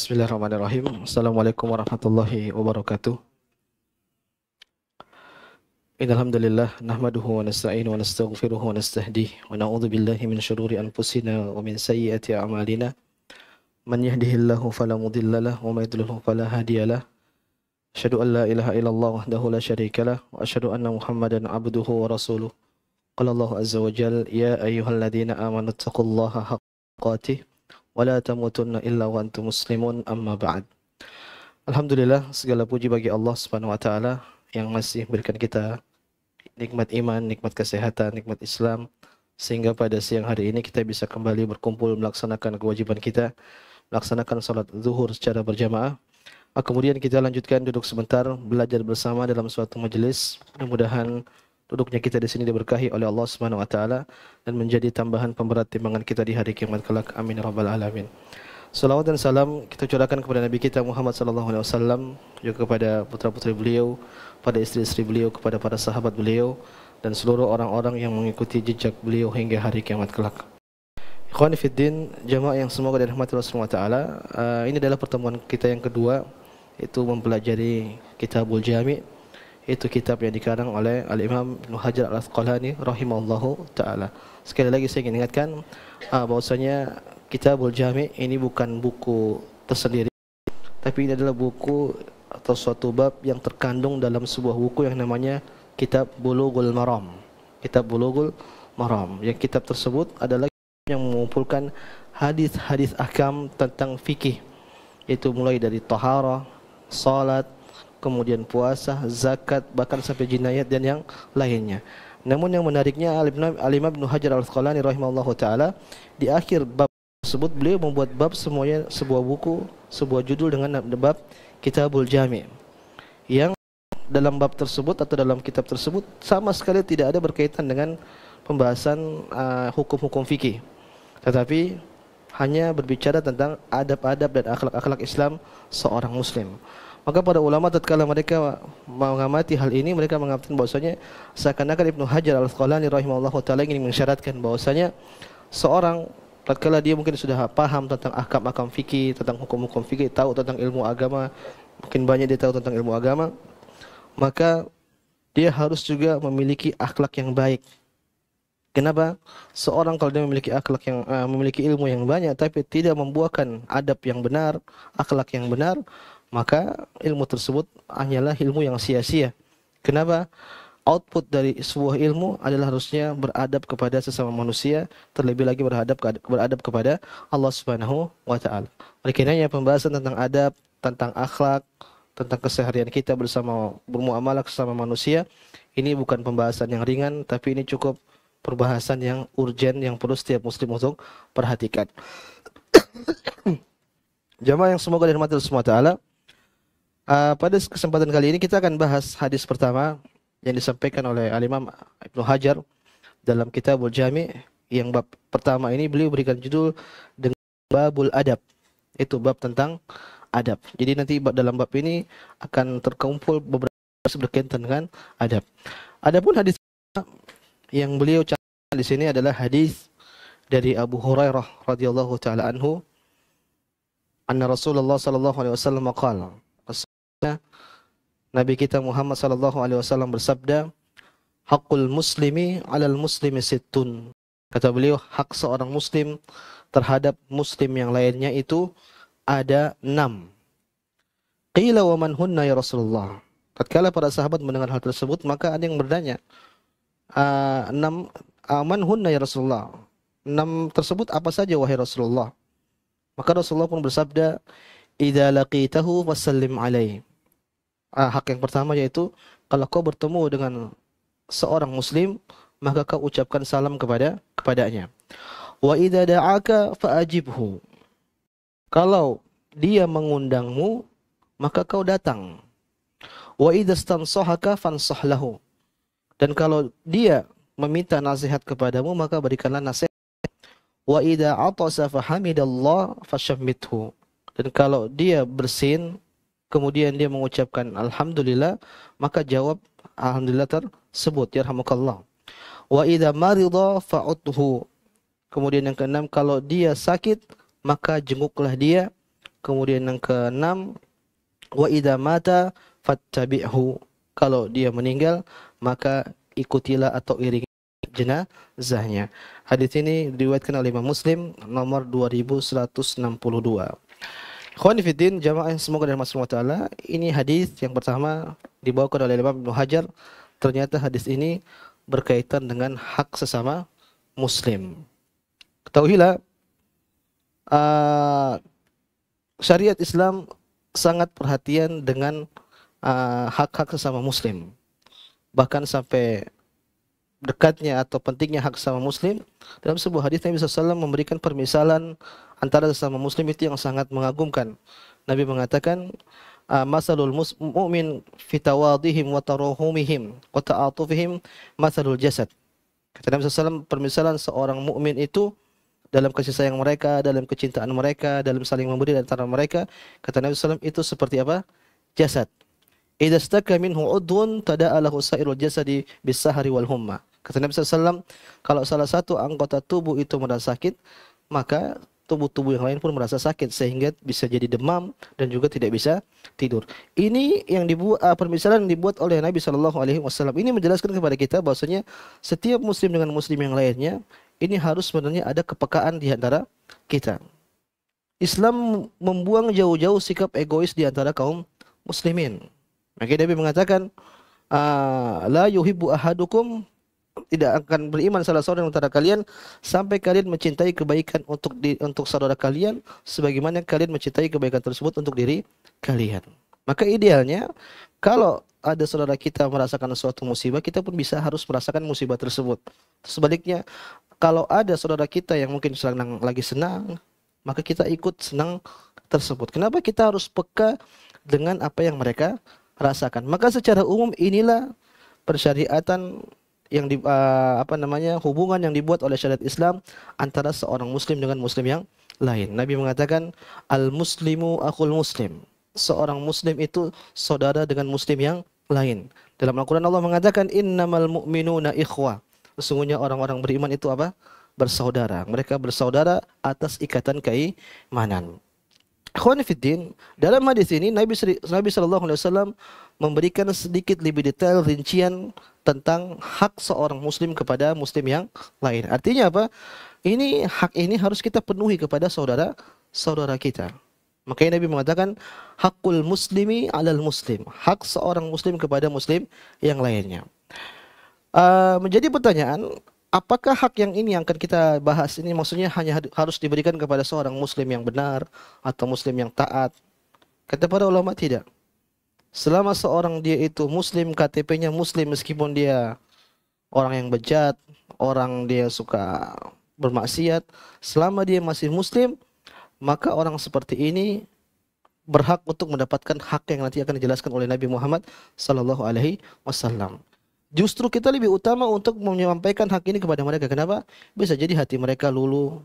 Bismillahirrahmanirrahim. Assalamualaikum warahmatullahi wabarakatuh. Innalhamdulillah nahmaduhu wa nasta'inu wa nastaghfiruhu wa nastahdihi wa na'udzu billahi min syururi anfusina wa min sayyiati a'malina. Man yahdihillahu fala mudhillalah wa may yudlilhu fala hadiyalah. Asyhadu an la ilaha illallah wahdahu la syarikalah wa asyhadu anna Muhammadan 'abduhu wa rasuluh. Qala Allah azza wa jalla ya ayyuhalladzina amanu taqullaha haqqa tuqatih wa la tamutunna illa wa antum muslimun amma ba'd. Alhamdulillah, segala puji bagi Allah Subhanahu wa taala yang masih berikan kita nikmat iman, nikmat kesehatan, nikmat Islam, sehingga pada siang hari ini kita bisa kembali berkumpul melaksanakan kewajiban kita, melaksanakan salat zuhur secara berjamaah. Kemudian kita lanjutkan duduk sebentar belajar bersama dalam suatu majelis. Mudah-mudahan duduknya kita di sini diberkahi oleh Allah Subhanahu wa taala dan menjadi tambahan pemberat timbangan kita di hari kiamat kelak. Amin ya rabbal alamin. Salawat dan salam kita curahkan kepada Nabi kita Muhammad sallallahu alaihi wasallam, juga kepada putra-putri beliau, pada istri-istri beliau, kepada para sahabat beliau dan seluruh orang-orang yang mengikuti jejak beliau hingga hari kiamat kelak. Ikhwani fiddin, jamaah yang semoga dirahmati Allah Subhanahu wa taala, ini adalah pertemuan kita yang kedua, yaitu mempelajari Kitabul Jami'. Itu kitab yang dikarang oleh Al-Imam Ibnu Hajar Al-Asqalani rahimahullahu ta'ala. Sekali lagi saya ingin ingatkan bahwasanya Kitabul Jami' ini bukan buku tersendiri, tapi ini adalah buku atau suatu bab yang terkandung dalam sebuah buku yang namanya Kitab Bulughul Maram. Kitab Bulughul Maram. Yang kitab tersebut adalah yang mengumpulkan hadis-hadis ahkam tentang fikih, yaitu mulai dari taharah, salat, kemudian puasa, zakat, bahkan sampai jinayat dan yang lainnya. Namun yang menariknya Al-Imam Ibnu Hajar Al-Asqalani rahimahullahu taala di akhir bab tersebut beliau membuat bab semuanya sebuah buku, sebuah judul dengan bab Kitabul Jami', yang dalam bab tersebut atau dalam kitab tersebut sama sekali tidak ada berkaitan dengan pembahasan hukum-hukum fikih, tetapi hanya berbicara tentang adab-adab dan akhlak-akhlak Islam seorang muslim. Maka para ulama tatkala mereka mengamati hal ini, mereka mengatakan bahwasanya seakan-akan Ibnu Hajar Al-Asqalani rahimahullahu taala ingin mensyaratkan bahwasanya seorang tatkala dia mungkin sudah paham tentang ahkam-ahkam fikih, tentang hukum-hukum fikih, tahu tentang ilmu agama, mungkin banyak dia tahu tentang ilmu agama, maka dia harus juga memiliki akhlak yang baik. Kenapa? Seorang kalau dia memiliki akhlak yang memiliki ilmu yang banyak tapi tidak membuahkan adab yang benar, akhlak yang benar, maka ilmu tersebut hanyalah ilmu yang sia-sia. Kenapa? Output dari sebuah ilmu adalah harusnya beradab kepada sesama manusia, terlebih lagi beradab kepada Allah Subhanahu wa taala. Oleh karenanya pembahasan tentang adab, tentang akhlak, tentang keseharian kita bersama bermuamalah sesama manusia, ini bukan pembahasan yang ringan, tapi ini cukup perbahasan yang urgen yang perlu setiap muslim untuk perhatikan. Jamaah yang semoga dirahmati Allah Subhanahu wa taala, pada kesempatan kali ini kita akan bahas hadis pertama yang disampaikan oleh Al-Imam Ibnu Hajar dalam Kitabul Jami', yang bab pertama ini beliau berikan judul dengan Babul Adab. Itu bab tentang adab. Jadi nanti dalam bab ini akan terkumpul beberapa berkaitan dengan adab. Adapun hadis yang beliau catatkan di sini adalah hadis dari Abu Hurairah radhiyallahu taala anhu, anna Rasulullah sallallahu alaihi wasallam qala, Nabi kita Muhammad sallallahu alaihi wasallam bersabda, haqqul muslimi 'alal muslimi sittun. Kata beliau, hak seorang muslim terhadap muslim yang lainnya itu ada 6. Qila wa man hunna ya Rasulullah. Tatkala para sahabat mendengar hal tersebut, maka ada yang bertanya, 6 man hunna ya Rasulullah. 6 tersebut apa saja wahai Rasulullah? Maka Rasulullah pun bersabda, idza laqitahu fasallim alaihi. Hak yang pertama yaitu kalau kau bertemu dengan seorang muslim, maka kau ucapkan salam kepadanya. Wa idza da'aka fa'ajibhu. Kalau dia mengundangmu, maka kau datang. Wa idza stansahaka fansah lahu. Dan kalau dia meminta nasihat kepadamu, maka berikanlah nasihat. Wa idza atasa fahamidallah fashammithu. Dan kalau dia bersin, kemudian dia mengucapkan alhamdulillah, maka jawab alhamdulillah tersebut, yarhamukallah. Wa idza marida fa'udhu. Kemudian yang keenam, kalau dia sakit, maka jenguklah dia. Kemudian yang keenam, wa idza mata fattabi'hu. Kalau dia meninggal, maka ikutilah atau iringi jenazahnya. Hadis ini diriwayatkan oleh Imam Muslim nomor 2162. Ikhwani fiddin, jamaah yang semoga dirahmati Allah Ta'ala, ini hadis yang pertama dibawakan oleh Imam Ibnu Hajar. Ternyata hadis ini berkaitan dengan hak sesama muslim. Ketahuilah, syariat Islam sangat perhatian dengan hak-hak sesama muslim. Bahkan sampai dekatnya atau pentingnya hak sesama muslim, dalam sebuah hadis Nabi SAW memberikan permisalan antara sesama muslim itu yang sangat mengagumkan. Nabi mengatakan, masalul mu'min fi tawadihim wa taruhumihim wa ta'atufihim masalul jasad. Kata Nabi SAW, permisalan seorang mukmin itu dalam kasih sayang mereka, dalam kecintaan mereka, dalam saling memberi antara mereka, kata Nabi SAW, itu seperti apa? Jasad. Idza staka minhu udhun tada'a lahu sairul jasadi bis-sahari wal humma. Kata Nabi SAW, kalau salah satu anggota tubuh itu merasa sakit, maka tubuh-tubuh yang lain pun merasa sakit, sehingga bisa jadi demam dan juga tidak bisa tidur. Ini yang dibuat, permisalan yang dibuat oleh Nabi SAW. Ini menjelaskan kepada kita bahwasanya setiap muslim dengan muslim yang lainnya, ini harus sebenarnya ada kepekaan di antara kita. Islam membuang jauh-jauh sikap egois di antara kaum muslimin. Maka Nabi mengatakan, la yuhibbu ahadukum, tidak akan beriman salah seorang antara kalian sampai kalian mencintai kebaikan untuk saudara kalian sebagaimana kalian mencintai kebaikan tersebut untuk diri kalian. Maka idealnya kalau ada saudara kita merasakan suatu musibah, kita pun harus merasakan musibah tersebut. Sebaliknya, kalau ada saudara kita yang mungkin lagi senang, maka kita ikut senang tersebut. Kenapa kita harus peka dengan apa yang mereka rasakan? Maka secara umum inilah persyariatan yang hubungan yang dibuat oleh syariat Islam antara seorang muslim dengan muslim yang lain. Nabi mengatakan, al muslimu akhul muslim. Seorang muslim itu saudara dengan muslim yang lain. Dalam Al-Qur'an Allah mengatakan, innamal mu'minuna ikhwah. Sesungguhnya orang-orang beriman itu apa? Bersaudara. Mereka bersaudara atas ikatan keimanan. Ikhwani fiddin, dalam hadis ini Nabi SAW memberikan sedikit lebih detail rincian tentang hak seorang muslim kepada muslim yang lain. Artinya apa? Hak ini harus kita penuhi kepada saudara kita. Makanya Nabi mengatakan, hakul muslimi alal muslim. Hak seorang muslim kepada muslim yang lainnya. Menjadi pertanyaan, apakah hak yang ini yang akan kita bahas ini maksudnya hanya harus diberikan kepada seorang muslim yang benar atau muslim yang taat? Kata para ulama, tidak. Selama seorang dia itu muslim, KTP-nya muslim meskipun dia orang yang bejat, orang dia suka bermaksiat, selama dia masih muslim, maka orang seperti ini berhak untuk mendapatkan hak yang nanti akan dijelaskan oleh Nabi Muhammad SAW. Justru kita lebih utama untuk menyampaikan hak ini kepada mereka. Kenapa? Bisa jadi hati mereka luluh,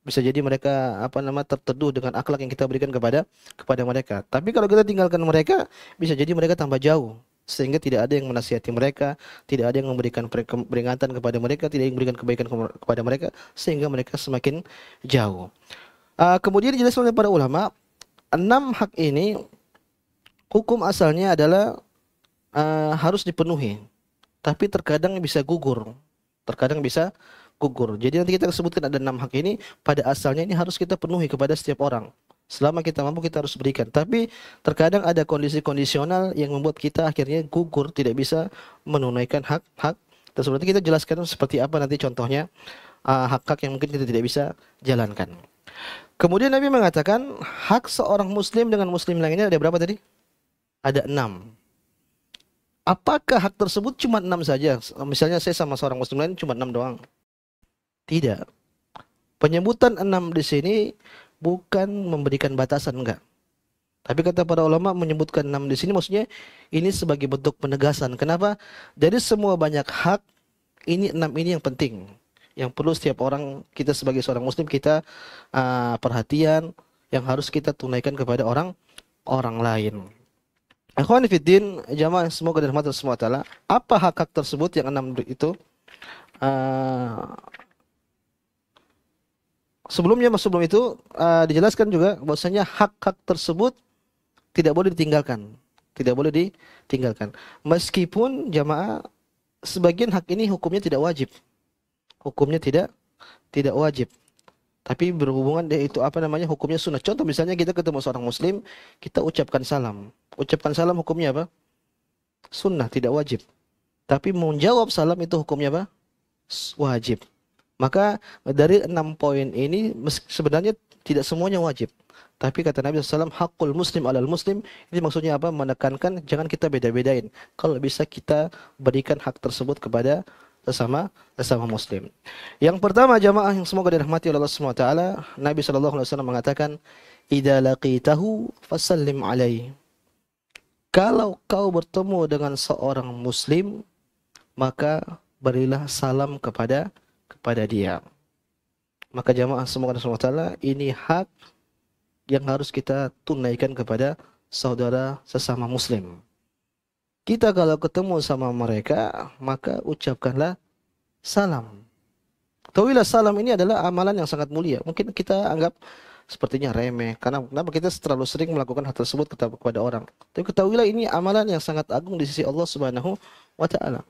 bisa jadi mereka terteduh dengan akhlak yang kita berikan kepada mereka. Tapi kalau kita tinggalkan mereka, bisa jadi mereka tambah jauh, sehingga tidak ada yang menasihati mereka, tidak ada yang memberikan peringatan kepada mereka, tidak ada yang memberikan kebaikan kepada mereka, sehingga mereka semakin jauh. Kemudian dijelaskan oleh para ulama, 6 hak ini hukum asalnya adalah harus dipenuhi, tapi terkadang bisa gugur. Jadi nanti kita sebutkan ada 6 hak ini, pada asalnya ini harus kita penuhi kepada setiap orang. Selama kita mampu kita harus berikan. Tapi terkadang ada kondisi kondisional yang membuat kita akhirnya gugur, tidak bisa menunaikan hak-hak tersebut. Nanti kita jelaskan seperti apa nanti contohnya hak-hak yang mungkin kita tidak bisa jalankan. Kemudian Nabi mengatakan hak seorang muslim dengan muslim lainnya ada berapa tadi? Ada 6. Apakah hak tersebut cuma 6 saja? Misalnya saya sama seorang muslim lain cuma 6 doang. Tidak. Penyebutan 6 di sini bukan memberikan batasan, enggak. Tapi kata para ulama menyebutkan 6 di sini maksudnya ini sebagai bentuk penegasan. Kenapa? Dari semua banyak hak, ini 6 ini yang penting. Yang perlu setiap orang, kita sebagai seorang muslim, kita perhatian, yang harus kita tunaikan kepada orang lain. Ikhwani fiddin, jamaah semoga dirahmati Allah Subhanahu wa taala. Apa hak-hak tersebut yang 6 itu? sebelum itu dijelaskan juga bahwasanya hak-hak tersebut tidak boleh ditinggalkan. Tidak boleh ditinggalkan. Meskipun jamaah sebagian hak ini hukumnya tidak wajib. Hukumnya tidak wajib. Tapi berhubungan dia itu apa namanya hukumnya sunnah. Contoh misalnya kita ketemu seorang muslim, kita ucapkan salam. Ucapkan salam hukumnya apa? Sunnah, tidak wajib. Tapi menjawab salam itu hukumnya apa? Wajib. Maka dari 6 poin ini sebenarnya tidak semuanya wajib. Tapi kata Nabi SAW, hakul muslim alal muslim, ini maksudnya apa? Menekankan jangan kita beda-bedain. Kalau bisa kita berikan hak tersebut kepada sesama muslim. Yang pertama jamaah yang semoga dirahmati oleh Allah SWT, Nabi SAW mengatakan, idza laqitahu fasallim alaihi. Kalau kau bertemu dengan seorang muslim, maka berilah salam kepada dia. Maka jamaah semoga Allah SWT, ini hak yang harus kita tunaikan kepada saudara sesama muslim. Kita kalau ketemu sama mereka, maka ucapkanlah salam. Tahuilah salam ini adalah amalan yang sangat mulia. Mungkin kita anggap sepertinya remeh, karena kenapa kita terlalu sering melakukan hal tersebut kepada orang. Tapi ketahuilah ini amalan yang sangat agung di sisi Allah Subhanahu wa taala.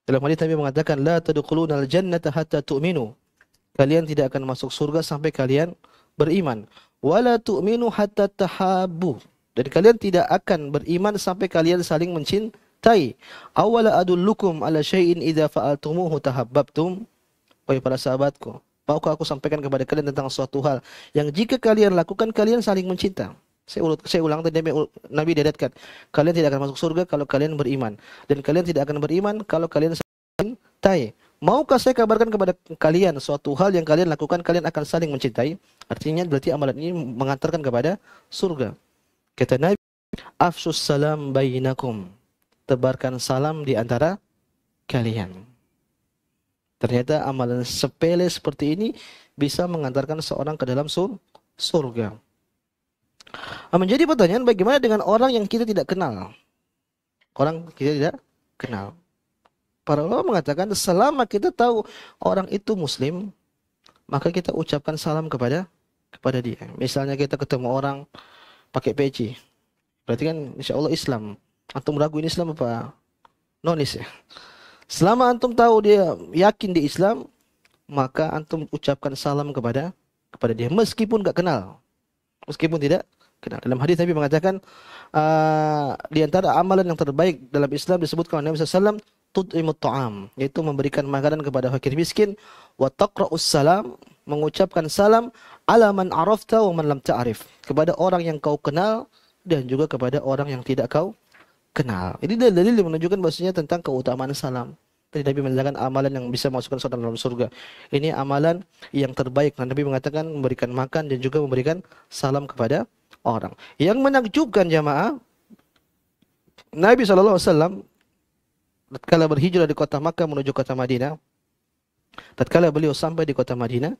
Dalam hadis Nabi mengatakan, la tadkhulunal jannata hatta tu'minu. Kalian tidak akan masuk surga sampai kalian beriman. Wala tu'minu hatta tahabbu. Dan kalian tidak akan beriman sampai kalian saling mencintai. Awala adullukum ala syai'in idza fa'altumuhu tahabbabtum. Wahai para sahabatku, maukah aku sampaikan kepada kalian tentang suatu hal yang jika kalian lakukan kalian saling mencinta. Saya ulang tadi Nabi diriatkan, kalian tidak akan masuk surga kalau kalian beriman, dan kalian tidak akan beriman kalau kalian saling mencintai. Maukah saya kabarkan kepada kalian suatu hal yang kalian lakukan kalian akan saling mencintai? Artinya berarti amalan ini mengantarkan kepada surga. Kata Nabi, afsus salam bainakum. Tebarkan salam di antara kalian. Ternyata amalan sepele seperti ini bisa mengantarkan seorang ke dalam surga. Menjadi pertanyaan, bagaimana dengan orang yang kita tidak kenal? Orang kita tidak kenal. Para ulama mengatakan selama kita tahu orang itu muslim, maka kita ucapkan salam kepada dia. Misalnya kita ketemu orang pakai peci, berarti kan insya Allah Islam. Antum ragu ini Islam apa nonis ya? Selama antum tahu dia yakin di Islam, maka antum ucapkan salam kepada dia meskipun gak kenal, meskipun tidak kenal. Dalam hadis Nabi mengatakan di antara amalan yang terbaik dalam Islam disebutkan oleh Nabi SAW, tut'imut ta'am, yaitu memberikan makanan kepada fakir miskin, wa taqra'us salam, mengucapkan salam ala man arafta wa man lam ta'rif, kepada orang yang kau kenal dan juga kepada orang yang tidak kau kenal. Ini dalil yang menunjukkan bahwasanya tentang keutamaan salam. Tadi Nabi mengatakan amalan yang bisa masukkan seorang dalam surga. Ini amalan yang terbaik. Dan Nabi mengatakan memberikan makan dan juga memberikan salam kepada orang. Yang menakjubkan jamaah, Nabi SAW tatkala berhijrah di kota Makkah menuju kota Madinah, tatkala beliau sampai di kota Madinah,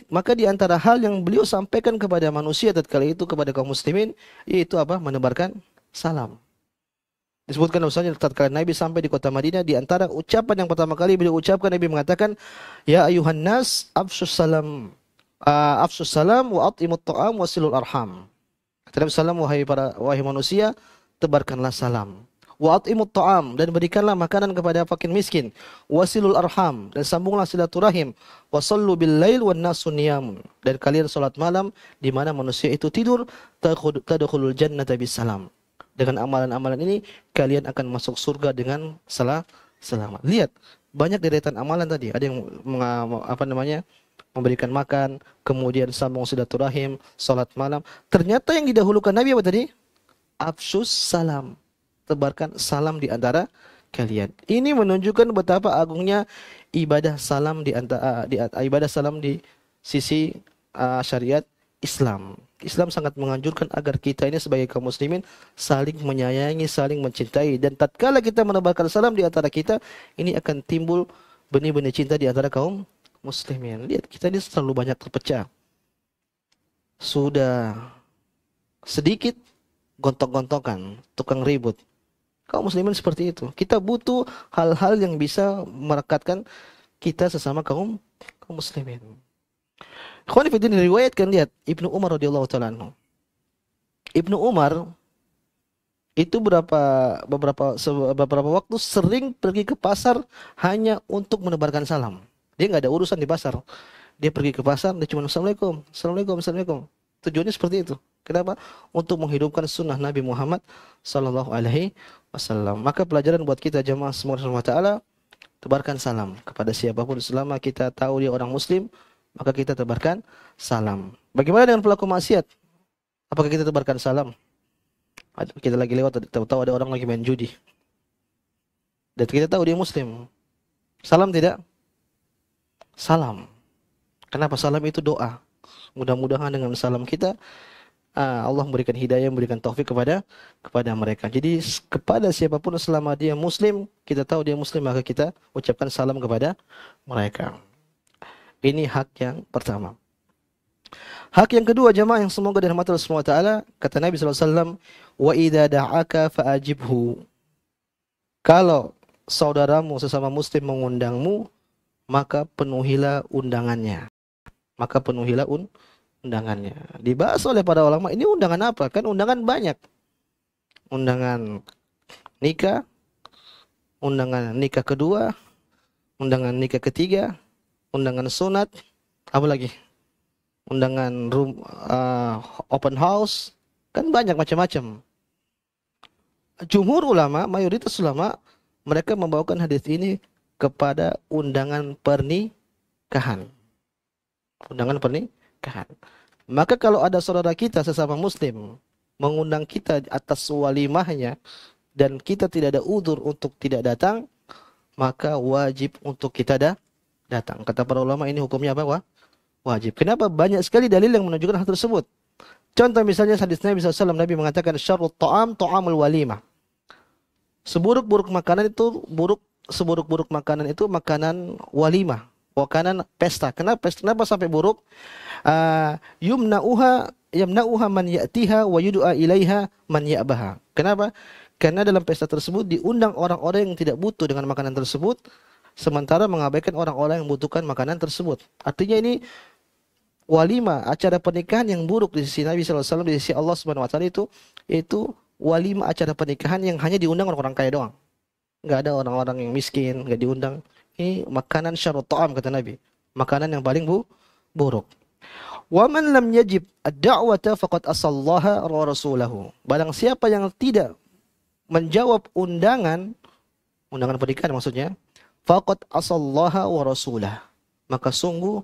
maka di antara hal yang beliau sampaikan kepada manusia tatkala itu kepada kaum muslimin, yaitu apa? Menebarkan salam. Disebutkan misalnya tatkala Nabi sampai di kota Madinah, di antara ucapan yang pertama kali beliau ucapkan, Nabi mengatakan, ya ayuhan nas afsus salam wa at'imut ta'am wasilul arham. Kata Nabi SAW, wahai manusia, tebarkanlah salam. Wa at'imut ta'am, dan berikanlah makanan kepada fakir miskin. Wasilul arham, dan sambunglah silaturahim. Wasallu bil lail wan nasu niyam, dan kalian salat malam di mana manusia itu tidur. Tadkhulul jannata bisalam. Dengan amalan-amalan ini kalian akan masuk surga dengan selamat. Lihat, banyak deretan amalan tadi. Ada yang memberikan makan, kemudian sambung silaturahim, salat malam. Ternyata yang didahulukan Nabi apa tadi? Afsus salam. Tebarkan salam di antara kalian. Ini menunjukkan betapa agungnya ibadah salam ibadah salam di sisi syariat Islam. Islam sangat menganjurkan agar kita ini sebagai kaum muslimin saling menyayangi, saling mencintai, dan tatkala kita menebarkan salam di antara kita, ini akan timbul benih-benih cinta di antara kaum muslimin. Lihat, kita ini terlalu banyak terpecah. Sudah sedikit gontok-gontokan, tukang ribut. Kaum muslimin seperti itu. Kita butuh hal-hal yang bisa merekatkan kita sesama kaum muslimin. Ikhwan fillah, diriwayatkan, lihat Ibnu Umar radhiyallahu taala anhu. Ibnu Umar itu beberapa waktu sering pergi ke pasar hanya untuk menebarkan salam. Dia nggak ada urusan di pasar. Dia pergi ke pasar, dia cuma assalamualaikum, assalamualaikum, assalamualaikum. Tujuannya seperti itu. Kenapa? Untuk menghidupkan sunnah Nabi Muhammad Sallallahu Alaihi Wasallam. Maka pelajaran buat kita jamaah semoga Allah Taala, tebarkan salam kepada siapapun selama kita tahu dia orang Muslim, maka kita tebarkan salam. Bagaimana dengan pelaku maksiat? Apakah kita tebarkan salam? Kita lagi lewat, tahu-tahu ada orang lagi main judi. Dan kita tahu dia Muslim. Salam tidak? Salam. Kenapa? Salam itu doa. Mudah-mudahan dengan salam kita Allah memberikan hidayah, memberikan taufik kepada mereka. Jadi kepada siapapun selama dia Muslim, kita tahu dia Muslim, maka kita ucapkan salam kepada mereka. Ini hak yang pertama. Hak yang kedua jamaah yang semoga dirahmati Allah Subhanahu wa taala, kata Nabi sallallahu alaihi wasallam, "Wa idza da'aka fa'ajibhu." Kalau saudaramu sesama muslim mengundangmu, maka penuhilah undangannya. Maka penuhilah undangannya. Dibahas oleh para ulama, ini undangan apa? Kan undangan banyak. Undangan nikah, undangan nikah kedua, undangan nikah ketiga, undangan sunat, apa lagi? Undangan open house, kan banyak macam-macam. Jumhur ulama, mayoritas ulama, mereka membawakan hadis ini kepada undangan pernikahan. Undangan pernikahan. Maka kalau ada saudara kita sesama muslim mengundang kita atas walimahnya dan kita tidak ada udzur untuk tidak datang, maka wajib untuk kita datang. Kata para ulama, ini hukumnya apa? Wajib. Kenapa? Banyak sekali dalil yang menunjukkan hal tersebut. Contoh misalnya hadis Nabi SAW, Nabi mengatakan syarrut ta'am ta'amul walimah. Seburuk-buruk makanan itu makanan walimah, makanan pesta. Kenapa sampai buruk? Yamna'uha man ya'tiha wa yud'a ilaiha man ya'baha. Kenapa? Karena dalam pesta tersebut diundang orang-orang yang tidak butuh dengan makanan tersebut, sementara mengabaikan orang-orang yang membutuhkan makanan tersebut. Artinya ini walimah, acara pernikahan yang buruk di sisi Nabi SAW, di sisi Allah Subhanahu Wa Taala itu walimah, acara pernikahan yang hanya diundang orang-orang kaya doang. Nggak ada orang-orang yang miskin, nggak diundang. Ini makanan syarrut ta'am, kata Nabi. Makanan yang paling buruk. Wa man lam yajib ad-da'wata faqad asallaha wa rasulahu. Barang siapa yang tidak menjawab undangan pernikahan maksudnya, faqad asallaha wa rasulah, maka sungguh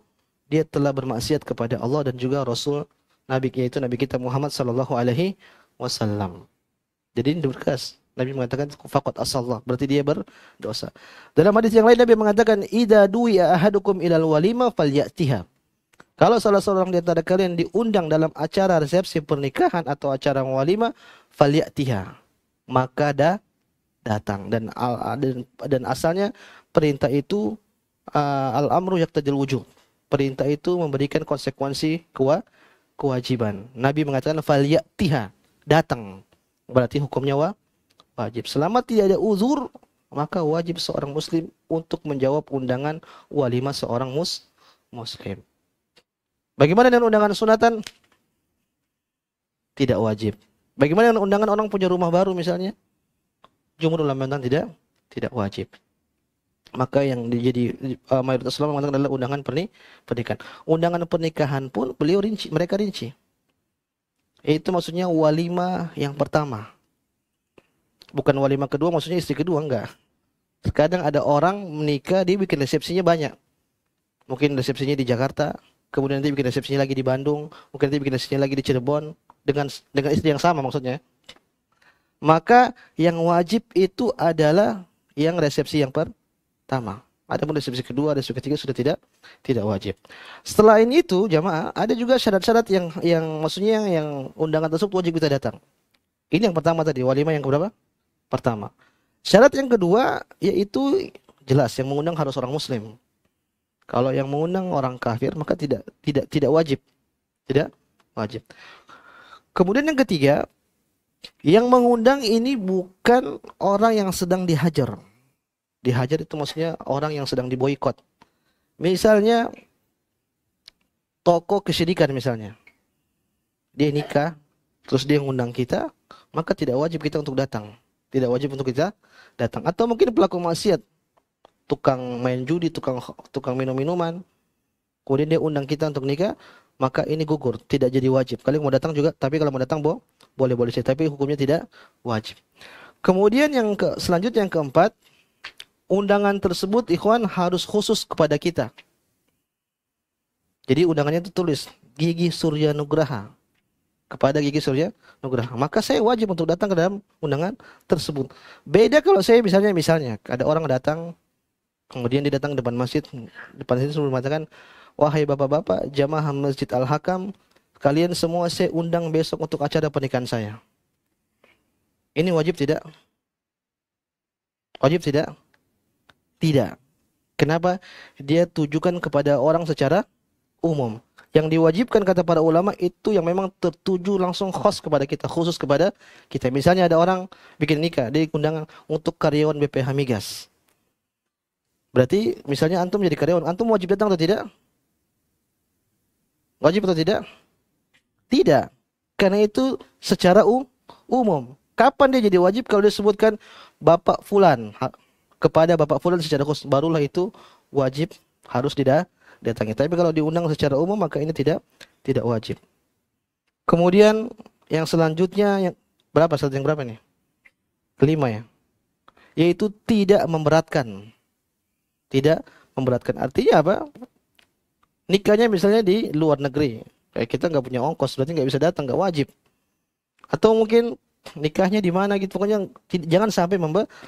dia telah bermaksiat kepada Allah dan juga Rasul Nabi, yaitu Nabi kita Muhammad sallallahu alaihi wasallam. Jadi ini berkas. Nabi mengatakan faqad asallah, berarti dia berdosa. Dalam hadis yang lain Nabi mengatakan idza du'iya ahadukum ilal walima falyatiha. Kalau salah seorang di antara kalian diundang dalam acara resepsi pernikahan atau acara walimah, falyatiha, maka datang. Dan asalnya perintah itu al-amru yaqtadil wujub. Perintah itu memberikan konsekuensi kewajiban. Nabi mengatakan falyatiha, datang. Berarti hukumnya wajib. Selama tidak ada uzur, maka wajib seorang muslim untuk menjawab undangan walimah seorang muslim. Bagaimana dengan undangan sunatan? Tidak wajib. Bagaimana dengan undangan orang punya rumah baru misalnya? Jumhur ulama mengatakan tidak wajib. Maka yang jadi mayoritas ulama mengatakan adalah undangan pernikahan. Undangan pernikahan pun mereka rinci. Itu maksudnya walimah yang pertama. Bukan walimah kedua, maksudnya istri kedua, enggak. Terkadang ada orang menikah, dia bikin resepsinya banyak. Mungkin resepsinya di Jakarta, kemudian dia bikin resepsinya lagi di Bandung, mungkin dia bikin resepsinya lagi di Cirebon dengan istri yang sama maksudnya. Maka yang wajib itu adalah yang resepsi yang pertama. Adapun resepsi kedua, resepsi ketiga sudah tidak wajib. Setelah ini itu jamaah, ada juga syarat-syarat yang maksudnya yang undangan tersebut wajib kita datang. Ini yang pertama tadi, walimah yang keberapa? Pertama. Syarat yang kedua yaitu jelas yang mengundang harus orang muslim. Kalau yang mengundang orang kafir maka tidak wajib. Tidak wajib. Kemudian yang ketiga, yang mengundang ini bukan orang yang sedang dihajar. Dihajar itu maksudnya orang yang sedang diboikot. Misalnya toko kesyirikan misalnya. Dia nikah, terus dia ngundang kita, maka tidak wajib kita untuk datang. Tidak wajib untuk kita datang. Atau mungkin pelaku maksiat, tukang main judi, tukang minum-minuman, kemudian dia undang kita untuk nikah, maka ini gugur, tidak jadi wajib. Kalian mau datang juga, tapi kalau mau datang boleh saja, tapi hukumnya tidak wajib. Kemudian selanjutnya yang keempat, undangan tersebut ikhwan harus khusus kepada kita. Jadi undangannya itu tulis Gigi Surya Nugraha, kepada Gigi Surya Nugraha. Maka saya wajib untuk datang ke dalam undangan tersebut. Beda kalau saya misalnya ada orang datang, kemudian dia datang ke depan masjid, depan sini sebelum mengatakan, wahai bapak-bapak jamaah Masjid Al-Hakam, kalian semua saya undang besok untuk acara pernikahan saya. Ini wajib tidak? Wajib tidak? Tidak. Kenapa? Dia tujukan kepada orang secara umum. Yang diwajibkan kata para ulama itu yang memang tertuju langsung khas kepada kita, khusus kepada kita. Misalnya ada orang bikin nikah, dia undangan untuk karyawan BPH Migas. Berarti misalnya antum jadi karyawan, antum wajib datang atau tidak? Wajib atau tidak? Tidak. Karena itu secara umum. Kapan dia jadi wajib? Kalau dia sebutkan Bapak Fulan, kepada Bapak Fulan secara khusus, barulah itu wajib, harus didatangi. Tapi kalau diundang secara umum maka ini tidak wajib. Kemudian yang selanjutnya yang berapa? Yang berapa nih? Kelima ya. Yaitu tidak memberatkan. Tidak memberatkan. Artinya apa? Nikahnya misalnya di luar negeri. Kayak kita nggak punya ongkos, berarti nggak bisa datang, nggak wajib. Atau mungkin nikahnya di mana gitu, pokoknya jangan sampai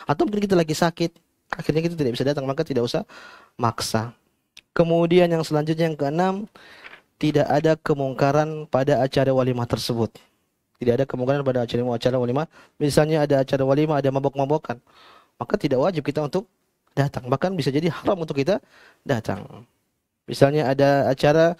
atau mungkin kita lagi sakit, akhirnya kita tidak bisa datang, maka tidak usah maksa. Kemudian yang selanjutnya yang keenam, tidak ada kemungkaran pada acara walimah tersebut. Tidak ada kemungkaran pada acara walimah. Misalnya ada acara walimah, ada mabok-mabokan, maka tidak wajib kita untuk datang. Bahkan bisa jadi haram untuk kita datang. Misalnya ada acara,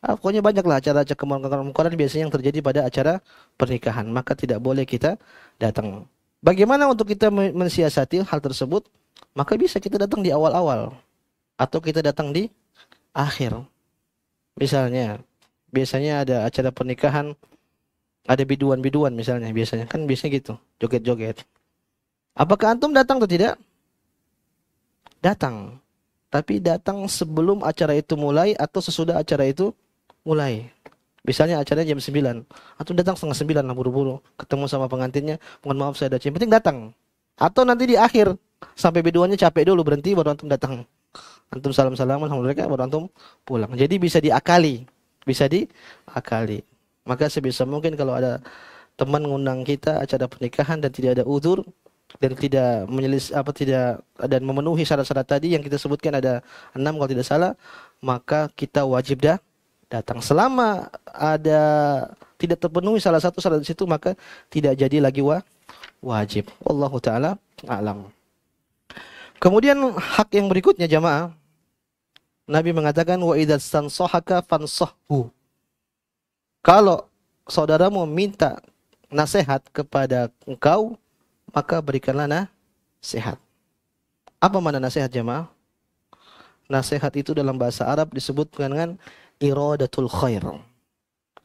pokoknya banyaklah acara-acara kemungkaran biasanya yang terjadi pada acara pernikahan, maka tidak boleh kita datang. Bagaimana untuk kita mensiasati hal tersebut? Maka bisa kita datang di awal-awal atau kita datang di akhir. Misalnya, biasanya ada acara pernikahan, ada biduan-biduan misalnya, biasanya gitu, joget-joget. Apakah antum datang atau tidak? Datang. Tapi datang sebelum acara itu mulai atau sesudah acara itu mulai. Misalnya acaranya jam 9. Atau datang setengah 9 lah, buru-buru. Ketemu sama pengantinnya. Mohon maaf saya ada yang penting datang. Atau nanti di akhir. Sampai biduannya capek dulu, berhenti baru antum datang. Antum salam-salaman sama mereka baru antum pulang. Jadi bisa diakali. Bisa diakali. Maka sebisa mungkin kalau ada teman ngundang kita acara pernikahan dan tidak ada uzur, dan tidak dan memenuhi syarat-syarat tadi yang kita sebutkan ada 6 kalau tidak salah, maka kita wajib datang. Selama ada tidak terpenuhi salah satu syarat di situ, maka tidak jadi lagi wajib. Wallahu taala a'lam. Kemudian hak yang berikutnya jamaah, Nabi mengatakan wa idza stansahaka fansahhu. Kalau saudaramu minta nasihat kepada engkau, maka berikanlah nasihat. Apa makna nasihat jemaah? Nasihat itu dalam bahasa Arab disebut dengan iradatul khair,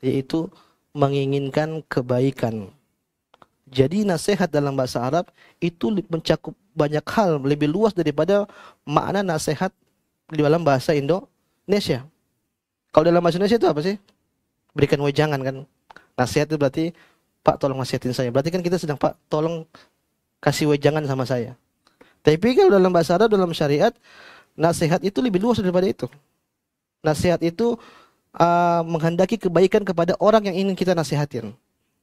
yaitu menginginkan kebaikan. Jadi nasihat dalam bahasa Arab itu mencakup banyak hal, lebih luas daripada makna nasihat di dalam bahasa Indonesia. Kalau dalam bahasa Indonesia itu apa sih? Berikan wejangan kan. Nasihat itu berarti, Pak tolong nasihatin saya. Berarti kan kita sedang, Pak tolong kasih wejangan sama saya. Tapi kalau dalam bahasa Arab, dalam syariat, nasihat itu lebih luas daripada itu. Nasihat itu menghendaki kebaikan kepada orang yang ingin kita nasihatin.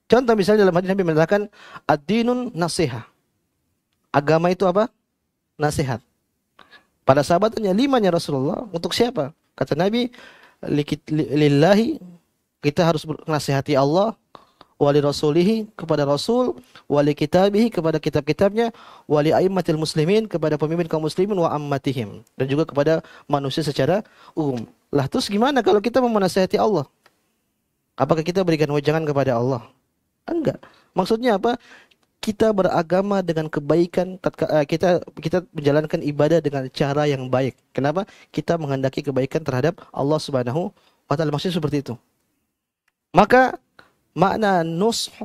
Contoh misalnya dalam hadis Nabi mengatakan ad-dinun nasihah. Agama itu apa? Nasihat. Pada sahabat tanya, limanya Rasulullah? Untuk siapa? Kata Nabi, lillahi, kita harus nasihati Allah, wali rasulihi, kepada Rasul, wali kitabihi, kepada kitab-kitabnya, wali aimmatil muslimin, kepada pemimpin kaum muslimin, wa ammatihim, dan juga kepada manusia secara umum. Lah terus gimana kalau kita mau menasihati Allah? Apakah kita berikan wejangan kepada Allah? Enggak. Maksudnya apa? Kita beragama dengan kebaikan, kita menjalankan ibadah dengan cara yang baik. Kenapa? Kita menghendaki kebaikan terhadap Allah Subhanahu wa ta'ala. Maksudnya seperti itu. Maka makna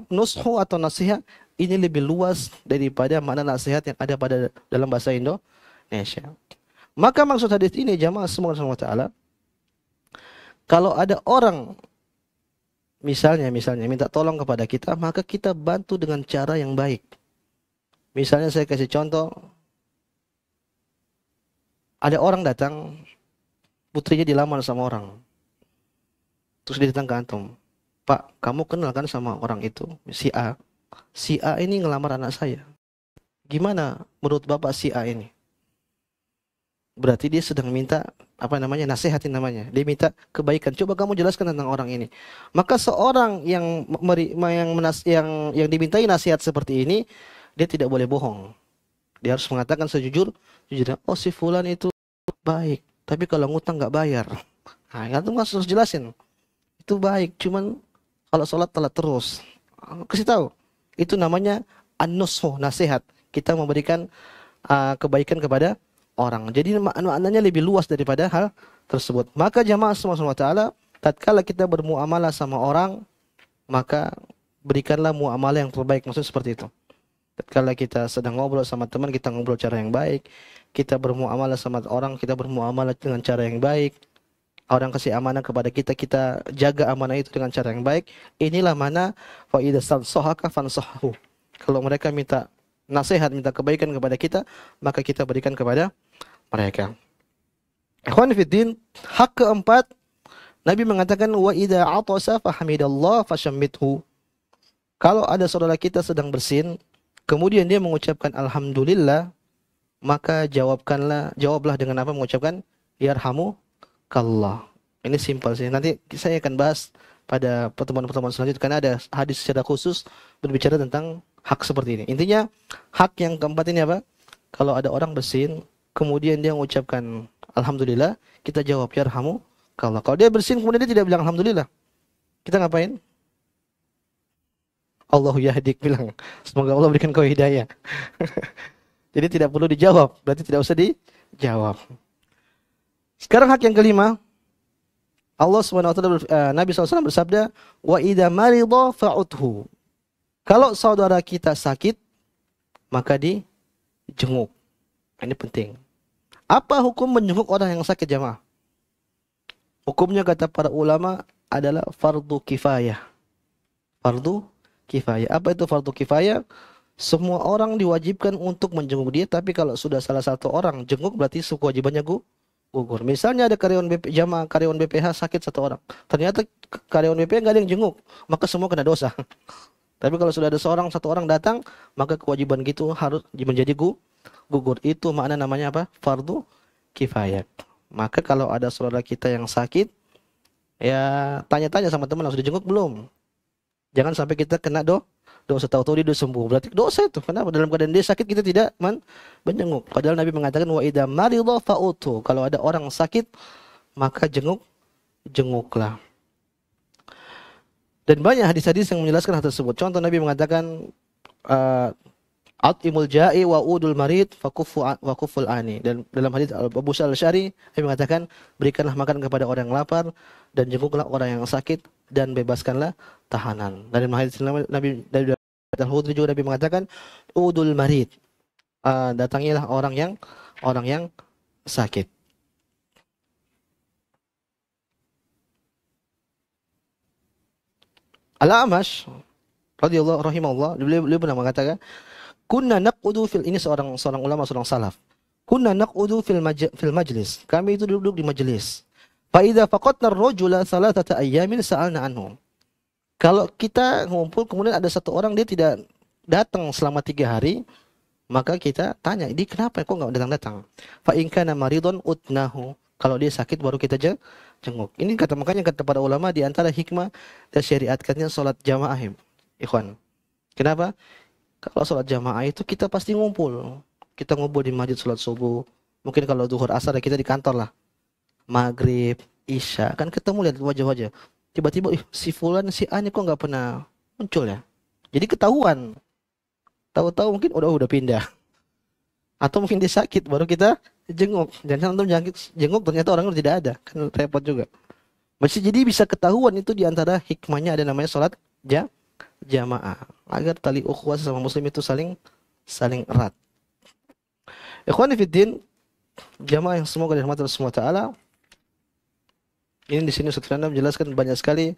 nushu atau nasihat ini lebih luas daripada makna nasihat yang ada pada dalam bahasa Indonesia. Maka maksud hadis ini jamaah semua wa ta'ala, kalau ada orang misalnya minta tolong kepada kita, maka kita bantu dengan cara yang baik. Misalnya saya kasih contoh, ada orang datang, putrinya dilamar sama orang. Terus dia datang ke antum. Pak, kamu kenal kan sama orang itu, si A? Si A ini ngelamar anak saya. Gimana menurut Bapak si A ini? Berarti dia sedang minta nasihatin namanya. Dia minta kebaikan. Coba kamu jelaskan tentang orang ini. Maka seorang yang dimintai nasihat seperti ini, dia tidak boleh bohong. Dia harus mengatakan sejujurnya, oh si fulan itu baik, tapi kalau ngutang nggak bayar. Nah, antum harus jelasin. Itu baik, cuman kalau sholat telat terus. Kasih tahu. Itu namanya an-nushu, nasihat. Kita memberikan kebaikan kepada orang. Jadi maknanya lebih luas daripada hal tersebut. Maka jamaah semua ta'ala, tatkala kita bermuamalah sama orang, maka berikanlah muamalah yang terbaik. Maksudnya seperti itu. Tatkala kita sedang ngobrol sama teman, kita ngobrol cara yang baik. Kita bermuamalah sama orang, kita bermuamalah dengan cara yang baik. Orang kasih amanah kepada kita, kita jaga amanah itu dengan cara yang baik. Inilah mana fa idza sansahaka fansahu. Kalau mereka minta nasihat, minta kebaikan kepada kita, maka kita berikan kepada mereka. Ikhwan fiddin, hak keempat, Nabi mengatakan wa idza atasa fahamidallah fashammithu. Kalau ada saudara kita sedang bersin, kemudian dia mengucapkan alhamdulillah, maka jawablah dengan apa? Mengucapkan yarhamukallah. Ini simpel sih. Nanti saya akan bahas pada pertemuan-pertemuan selanjutnya, karena ada hadis secara khusus berbicara tentang hak seperti ini. Intinya hak yang keempat ini apa? Kalau ada orang bersin, kemudian dia mengucapkan alhamdulillah, kita jawab yarhamukallah. Kalau dia bersin kemudian dia tidak bilang alhamdulillah, kita ngapain? Allahu yahdik, bilang semoga Allah berikan kau hidayah. Jadi tidak perlu dijawab, berarti tidak usah dijawab. Sekarang hak yang kelima, Allah SWT, Nabi SAW bersabda, wa idza marida fa'udhu. Kalau saudara kita sakit, maka dijenguk. Ini penting. Apa hukum menjenguk orang yang sakit, jamaah? Hukumnya kata para ulama adalah fardu kifayah. Fardu kifayah. Apa itu fardu kifayah? Semua orang diwajibkan untuk menjenguk dia, tapi kalau sudah salah satu orang jenguk, berarti kewajibannya gugur. Misalnya ada karyawan BPH sakit satu orang. Ternyata karyawan BPH nggak ada yang jenguk, maka semua kena dosa. Tapi kalau sudah ada satu orang datang, maka kewajiban gitu harus menjadi gugur. Itu makna namanya apa? Fardu kifayah. Maka kalau ada saudara kita yang sakit, ya tanya-tanya sama teman, sudah jenguk belum? Jangan sampai kita kena dosa, tahu-tahu dia sembuh. Berarti dosa itu. Kenapa? Dalam keadaan dia sakit kita tidak menjenguk. Padahal Nabi mengatakan wa idza marida fa'utu. Kalau ada orang sakit, maka jenguklah. Dan banyak hadis-hadis yang menjelaskan hal tersebut. Contoh Nabi mengatakan at'imul ja'i wa udul marid wa kuful ani. Dan dalam hadis Abu Sa'al Al-Syari, Nabi mengatakan berikanlah makan kepada orang yang lapar dan jenguklah orang yang sakit dan bebaskanlah tahanan. Dan dalam hadis Nabi dari Al-Hudri juga Nabi mengatakan udul marid, datangilah orang yang sakit. Al-A'mash radhiyallahu rahimahullah, beliau pernah mengatakan, kunna naqudu fil, ini seorang ulama, seorang salaf. Kunna naqudu fil majlis. Kami itu duduk di majelis. Fa idza faqatna ar-rajula thalathata ayyamin sa'alna anhu. Kalau kita ngumpul kemudian ada satu orang dia tidak datang selama 3 hari, maka kita tanya, "Ini kenapa kok enggak datang-datang?" Fa in kana maridun utnahu. Kalau dia sakit baru kita jenguk. Ini makanya kata para ulama di antara hikmah dan syariatkannya salat jamaah, ikhwan. Kenapa? Kalau salat jamaah itu kita pasti ngumpul. Kita ngumpul di masjid salat subuh. Mungkin kalau zuhur asar kita di kantor lah. Maghrib, isya, kan ketemu lihat wajah-wajah. Tiba-tiba si fulan, si A ini kok nggak pernah muncul ya. Jadi ketahuan. Tahu-tahu mungkin udah pindah. Atau mungkin dia sakit baru kita jenguk. Jangan antum jenguk ternyata orangnya tidak ada. Kan repot juga. Jadi bisa ketahuan itu di antara hikmahnya ada namanya salat jamaah agar tali ukhuwah sama muslim itu saling erat. Ikhwani fiddin, jamaah yang semoga dirahmati Allah Subhanahu wa taala. Ini di sini Ustaz Firanda menjelaskan banyak sekali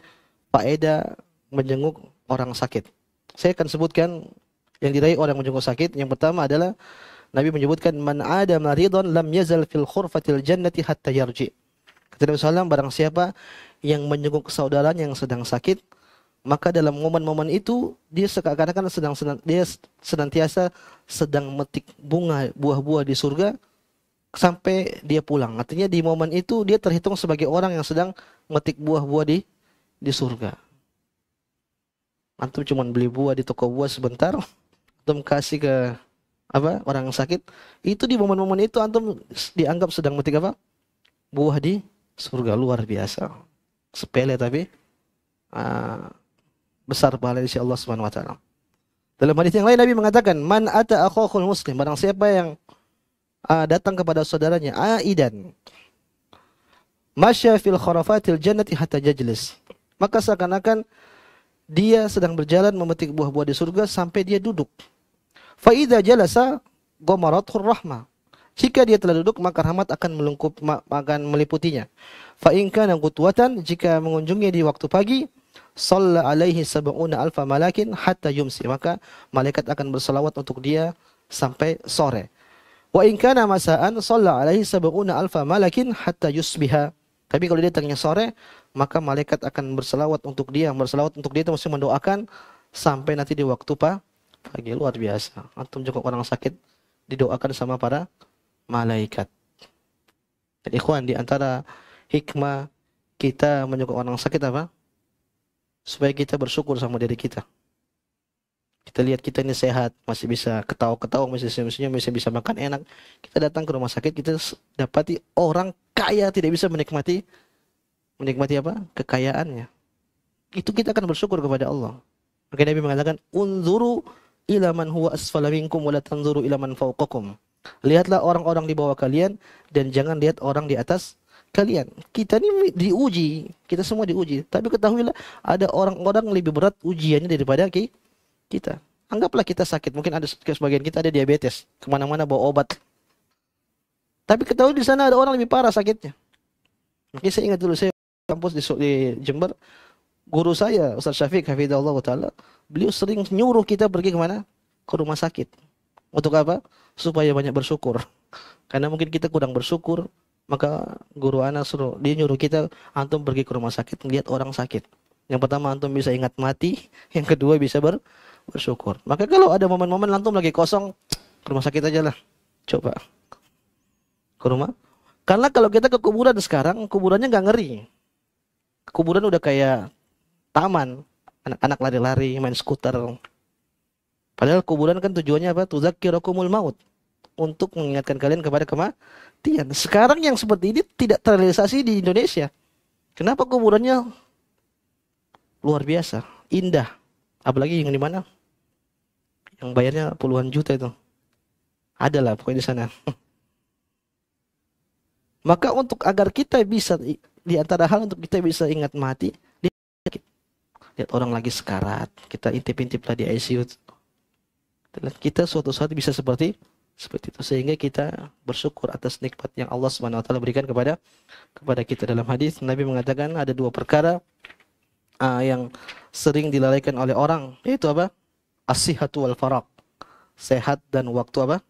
faedah menjenguk orang sakit. Saya akan sebutkan yang diraih orang menjenguk sakit. Yang pertama adalah Nabi menyebutkan man ada maridon lam yazal fil khurfatil jannati hatta yarji. Kata Nabi SAW, barang siapa yang menjenguk saudaranya yang sedang sakit, maka dalam momen-momen itu dia seakan-akan dia senantiasa sedang metik buah-buah di surga sampai dia pulang. Artinya di momen itu dia terhitung sebagai orang yang sedang metik buah-buah di surga. Antum cuma beli buah di toko buah sebentar, antum kasih ke orang yang sakit, itu di momen-momen itu antum dianggap sedang metik buah di surga. Luar biasa. Sepele tapi besar pahala di sisi Allah Subhanahu wa taala. Dalam hadis yang lain Nabi mengatakan, "Man ata akhahul muslim," barang siapa yang datang kepada saudaranya aidan masya fil kharafatil jannati hatta yajlis, maka seakan-akan dia sedang berjalan memetik buah-buah di surga sampai dia duduk. Fa idza jalasa ghamarathur rahmah, jika dia telah duduk maka rahmat akan meliputinya. Fa in kana qutwatan, jika mengunjungi di waktu pagi, shalla alaihi sab'una alfa malakin hatta yumsi, maka malaikat akan berselawat untuk dia sampai sore. Wa in kana masaan shalla alaihi sab'una alfa malakin hatta yusbiha. Tapi kalau dia datangnya sore, maka malaikat akan berselawat untuk dia itu mesti mendoakan sampai nanti di waktu pagi. Luar biasa. Antum juga orang sakit didoakan sama para malaikat. Dan ikhwan, di antara hikmah kita menyokong orang sakit apa? Supaya kita bersyukur sama diri kita. Kita lihat kita ini sehat, masih bisa ketawa-ketawa, masih senyum-senyum, masih bisa makan enak. Kita datang ke rumah sakit, kita dapati orang kaya tidak bisa menikmati kekayaannya. Itu kita akan bersyukur kepada Allah. Maka Nabi mengatakan, "Unzuru ila man huwa asfala minkum wa la tanzuru ila man fawqakum." Lihatlah orang-orang di bawah kalian dan jangan lihat orang di atas kalian. Kita ini diuji, kita semua diuji. Tapi ketahuilah ada orang-orang lebih berat ujiannya daripada kita. Anggaplah kita sakit, mungkin ada sebagian kita ada diabetes, kemana-mana bawa obat. Tapi ketahui di sana ada orang lebih parah sakitnya. Mungkin saya ingat dulu saya kampus di Jember, guru saya Ustaz Syafiq hafizahullah taala, beliau sering nyuruh kita pergi kemana? Ke rumah sakit. Untuk apa? Supaya banyak bersyukur. Karena mungkin kita kurang bersyukur, maka guru anak dia nyuruh kita, antum pergi ke rumah sakit melihat orang sakit. Yang pertama antum bisa ingat mati, yang kedua bisa bersyukur. Maka kalau ada momen-momen antum lagi kosong, ke rumah sakit aja lah. Coba ke rumah. Karena kalau kita ke kuburan sekarang, kuburannya nggak ngeri. Kuburan udah kayak taman, anak-anak lari-lari, main skuter. Padahal kuburan kan tujuannya apa? Tudzakkirukumul maut, untuk mengingatkan kalian kepada kematian. Sekarang yang seperti ini tidak terrealisasi di Indonesia. Kenapa? Kuburannya luar biasa, indah. Apalagi yang di mana? Yang bayarnya puluhan juta itu. Adalah pokoknya di sana. Maka agar kita bisa, di antara hal untuk kita bisa ingat mati, lihat orang lagi sekarat, kita intip-intip lah di ICU. Kita suatu saat bisa seperti itu, sehingga kita bersyukur atas nikmat yang Allah Subhanahu wa taala berikan kepada kita. Dalam hadis Nabi mengatakan ada dua perkara yang sering dilalaikan oleh orang, yaitu apa? As-sihhatu wal faraq. Sehat dan waktu apa?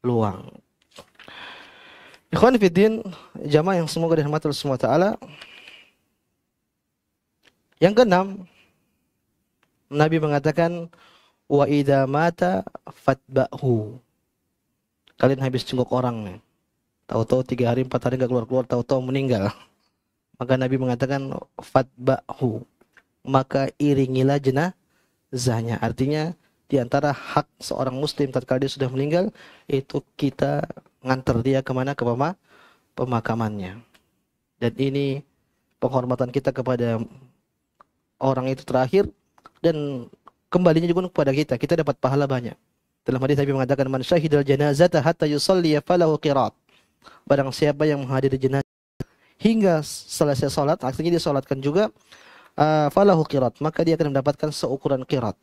Luang. Ikhwan fiddin, jamaah yang semoga dirahmati Allah Subhanahu wa taala. Yang keenam, Nabi mengatakan, wa idza mata fatba'hu. Kalian habis jenguk orang nih, tahu-tahu 3 hari 4 hari enggak keluar-keluar, tahu-tahu meninggal. Maka Nabi mengatakan fatba'hu, maka iringilah jenazahnya. Artinya di antara hak seorang muslim tatkala dia sudah meninggal, itu kita nganter dia kemana? Ke pemakamannya. Dan ini penghormatan kita kepada orang itu terakhir, dan kembalinya juga kepada kita. Kita dapat pahala banyak. Dalam hadis Nabi mengatakan, man syahidal janazata hatta yusalli falahu qirat. Barang siapa yang menghadiri jenazah hingga selesai salat, artinya dia salatkan juga, falahu qirat, maka dia akan mendapatkan seukuran qirat.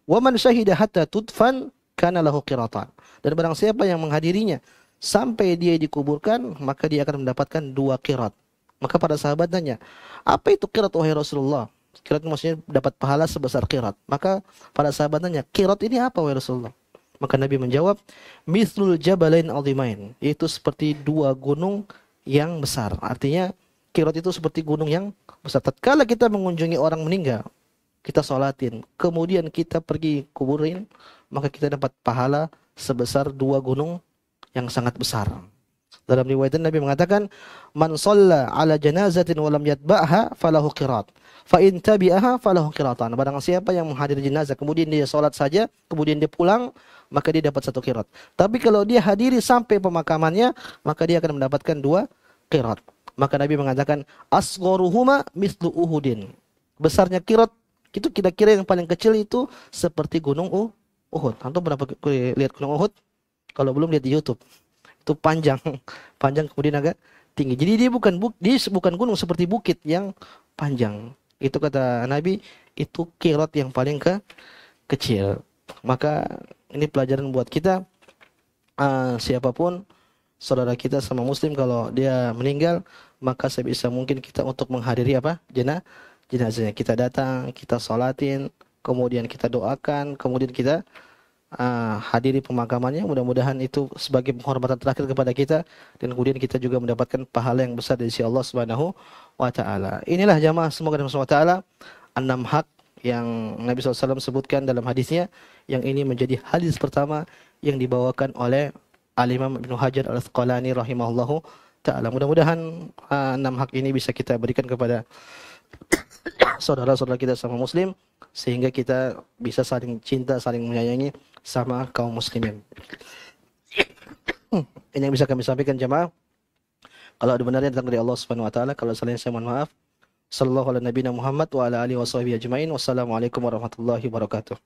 Wa man syahida hatta tudfan kana lahu qiratan. Dan barang siapa yang menghadirinya sampai dia dikuburkan, maka dia akan mendapatkan 2 qirat. Maka para sahabat tanya, apa itu qirat wahai Rasulullah? Qirat maksudnya dapat pahala sebesar qirat. Maka para sahabat tanya, qirat ini apa wahai Rasulullah? Maka Nabi menjawab, mithlul jabalain azimain, yaitu seperti 2 gunung yang besar. Artinya qirat itu seperti gunung yang besar. Tatkala kita mengunjungi orang meninggal, kita sholatin, kemudian kita pergi kuburin, maka kita dapat pahala sebesar 2 gunung yang sangat besar. Dalam riwayat Nabi mengatakan, man shalla ala janazatin wa lam yatba'ha falahu qirat, fa in tabi'aha falahu qiratan. Barang siapa yang menghadiri jenazah kemudian dia salat saja, kemudian dia pulang, maka dia dapat 1 qirat. Tapi kalau dia hadiri sampai pemakamannya, maka dia akan mendapatkan 2 qirat. Maka Nabi mengatakan, asgharuhuma mithlu Uhudin. Besarnya qirat itu kira-kira yang paling kecil itu seperti gunung Uhud. Antum pernah lihat gunung Uhud? Kalau belum, lihat di YouTube. Itu panjang, panjang kemudian agak tinggi. Jadi dia bukan gunung seperti bukit yang panjang. Itu kata Nabi, itu qirat yang paling kecil. Maka ini pelajaran buat kita, siapapun saudara kita sama muslim, kalau dia meninggal, maka sebisa mungkin kita untuk menghadiri jenazahnya. Kita datang, kita sholatin, kemudian kita doakan, kemudian kita hadiri pemakamannya. Mudah-mudahan itu sebagai penghormatan terakhir kepada kita, dan kemudian kita juga mendapatkan pahala yang besar dari sisi Allah Subhanahu wa taala. Inilah jamaah semoga Allah Subhanahu wa taala 6 hak yang Nabi SAW sebutkan dalam hadisnya, yang ini menjadi hadis pertama yang dibawakan oleh Al-Imam Ibnu Hajar Al-Asqalani rahimahullahu taala. Mudah-mudahan 6 hak ini bisa kita berikan kepada saudara-saudara kita sama muslim, sehingga kita bisa saling cinta, saling menyayangi sama kaum muslimin. Ini yang bisa kami sampaikan jemaah. Kalau ada benarnya datang dari Allah Subhanahu wa taala, kalau salahnya saya mohon maaf. Sallallahu ala nabiyina Muhammad wa ala alihi washabihi ajmain. Wassalamualaikum warahmatullahi wabarakatuh.